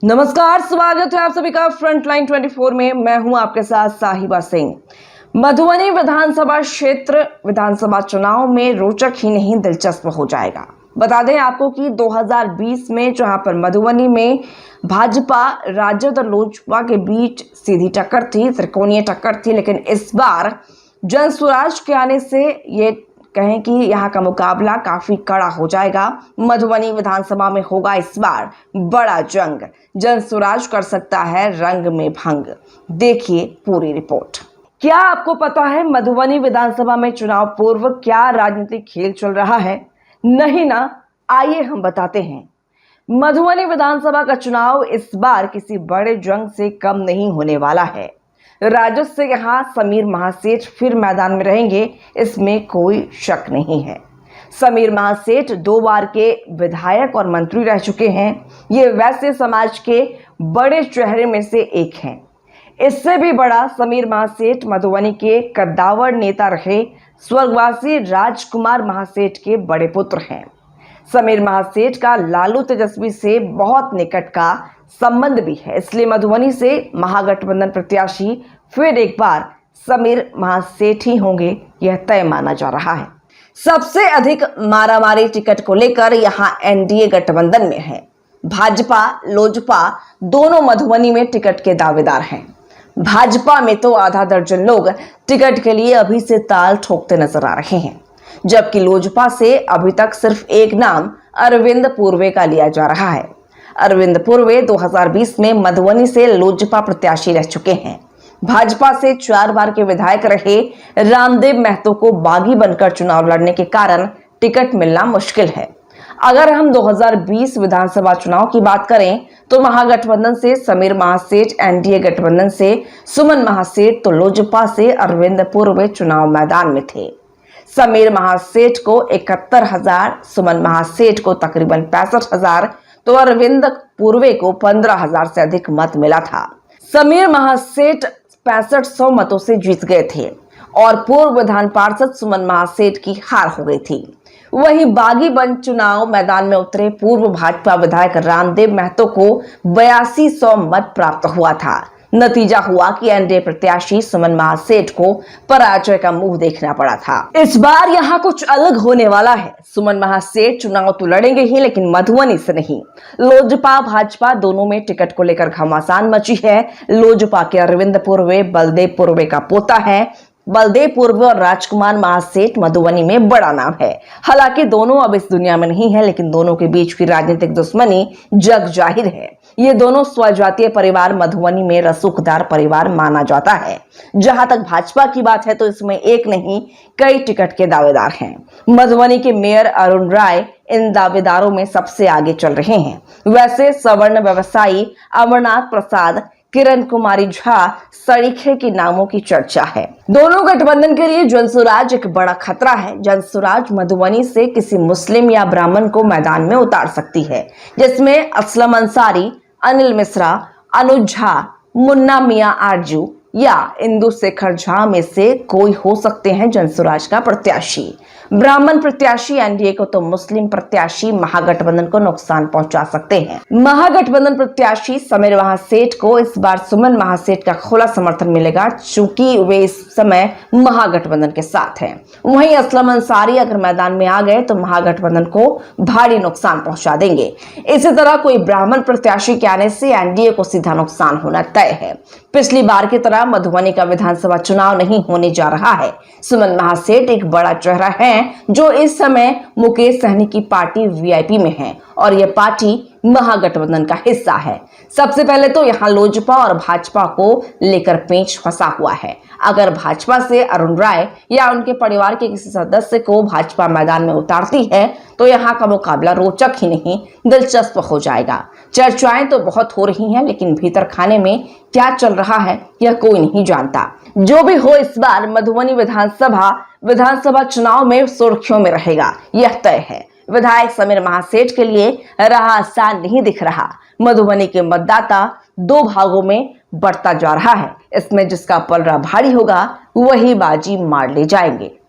नमस्कार, स्वागत है आप सभी का फ्रंटलाइन 24 में। मैं हूं आपके साथ साहिबा सिंह। मधुबनी विधानसभा क्षेत्र विधानसभा चुनाव में रोचक ही नहीं दिलचस्प हो जाएगा। बता दें आपको कि 2020 में जहां पर मधुबनी में भाजपा राजद और लोजपा के बीच सीधी टक्कर थी, त्रिकोणीय टक्कर थी, लेकिन इस बार जन स्वराज के आने से ये कहें कि यहाँ का मुकाबला काफी कड़ा हो जाएगा। मधुबनी विधानसभा में होगा इस बार बड़ा जंग। जन स्वराज कर सकता है रंग में भंग। देखिए पूरी रिपोर्ट। क्या आपको पता है मधुबनी विधानसभा में चुनाव पूर्व क्या राजनीतिक खेल चल रहा है? नहीं ना, आइए हम बताते हैं। मधुबनी विधानसभा का चुनाव इस बार किसी बड़े जंग से कम नहीं होने वाला है। राजद से यहां समीर महासेठ फिर मैदान में रहेंगे, इसमें कोई शक नहीं है। समीर महासेठ 2 बार के विधायक और मंत्री रह चुके हैं। ये वैसे समाज के बड़े चेहरे में से एक हैं। इससे भी बड़ा, समीर महासेठ मधुबनी के कद्दावर नेता रहे स्वर्गवासी राजकुमार महासेठ के बड़े पुत्र हैं। समीर महासेठ का लालू तेजस्वी से बहुत निकट का संबंध भी है, इसलिए मधुबनी से महागठबंधन प्रत्याशी फिर एक बार समीर महासेठ ही होंगे, यह तय माना जा रहा है। सबसे अधिक मारामारी टिकट को लेकर यहां एनडीए गठबंधन में है। भाजपा लोजपा दोनों मधुबनी में टिकट के दावेदार हैं। भाजपा में तो आधा दर्जन लोग टिकट के लिए अभी से ताल ठोकते नजर आ रहे हैं, जबकि लोजपा से अभी तक सिर्फ एक नाम अरविंद पूर्वे का लिया जा रहा है। अरविंद पूर्वे 2020 में मधुबनी से लोजपा प्रत्याशी रह चुके हैं। भाजपा से 4 बार के विधायक रहे रामदेव महतो को बागी बनकर चुनाव लड़ने के कारण टिकट मिलना मुश्किल है। अगर हम 2020 विधानसभा चुनाव की बात करें तो महागठबंधन से समीर महासेठ, एनडीए गठबंधन से सुमन महासेठ तो लोजपा से अरविंद पूर्वे चुनाव मैदान में थे। समीर महासेठ को 71,000, सुमन महासेठ को तकरीबन 65,000 तो अरविंद पूर्वे को 15,000 से अधिक मत मिला था। समीर महासेठ 6500 मतों से जीत गए थे और पूर्व विधान पार्षद सुमन महासेठ की हार हो गई थी। वहीं बागी बन चुनाव मैदान में उतरे पूर्व भाजपा विधायक रामदेव महतो को 8200 मत प्राप्त हुआ था। नतीजा हुआ कि एनडीए प्रत्याशी सुमन महासेठ को पराजय का मुंह देखना पड़ा था। इस बार यहाँ कुछ अलग होने वाला है। सुमन महासेठ चुनाव तो लड़ेंगे ही, लेकिन मधुबनी से नहीं। लोजपा भाजपा दोनों में टिकट को लेकर घमासान मची है। लोजपा के अरविंद पूर्वे बलदेव पूर्वे का पोता है। बलदेव पूर्वे और राजकुमार महासेठ मधुबनी में बड़ा नाम है। हालांकि दोनों अब इस दुनिया में नहीं है, लेकिन दोनों के बीच की राजनीतिक दुश्मनी जग जाहिर है। ये दोनों स्वजातीय परिवार मधुबनी में रसूखदार परिवार माना जाता है। जहां तक भाजपा की बात है तो इसमें एक नहीं कई टिकट के दावेदार हैं। मधुबनी के मेयर अरुण राय इन दावेदारों में सबसे आगे चल रहे हैं। वैसे सवर्ण व्यवसायी अमरनाथ प्रसाद, किरण कुमारी झा सरीखे के नामों की चर्चा है। दोनों गठबंधन के लिए जनसुराज एक बड़ा खतरा है। जनसुराज मधुबनी से किसी मुस्लिम या ब्राह्मण को मैदान में उतार सकती है, जिसमें असलम अंसारी, अनिल मिश्रा, अनुज झा, मुन्ना मियां आरजू या इंदु शेखर झा में से कोई हो सकते हैं जनसुराज का प्रत्याशी। ब्राह्मण प्रत्याशी एनडीए को तो मुस्लिम प्रत्याशी महागठबंधन को नुकसान पहुंचा सकते हैं। महागठबंधन प्रत्याशी समीर महासेठ को इस बार सुमन महासेठ का खुला समर्थन मिलेगा, चूंकि वे इस समय महागठबंधन के साथ हैं। वहीं असलम अंसारी अगर मैदान में आ गए तो महागठबंधन को भारी नुकसान पहुंचा देंगे। इसी तरह कोई ब्राह्मण प्रत्याशी के आने से एनडीए को सीधा नुकसान होना तय है। पिछली बार की तरह मधुबनी का विधानसभा चुनाव नहीं होने जा रहा है। सुमन महासेठ एक बड़ा चेहरा है जो इस समय मुकेश सहनी की पार्टी वीआईपी में है और यह पार्टी महागठबंधन का हिस्सा है। सबसे पहले तो यहाँ लोजपा और भाजपा को लेकर पेंच फंसा हुआ है। अगर भाजपा से अरुण राय या उनके परिवार के किसी सदस्य को भाजपा मैदान में उतारती है तो यहाँ का मुकाबला रोचक ही नहीं दिलचस्प हो जाएगा। चर्चाएं तो बहुत हो रही हैं, लेकिन भीतर खाने में क्या चल रहा है यह कोई नहीं जानता। जो भी हो, इस बार मधुबनी विधानसभा चुनाव में सुर्खियों में रहेगा, यह तय है। विधायक समीर महासेठ के लिए राह आसान नहीं दिख रहा। मधुबनी के मतदाता 2 भागों में बढ़ता जा रहा है। इसमें जिसका पलड़ा भारी होगा वही बाजी मार ले जाएंगे।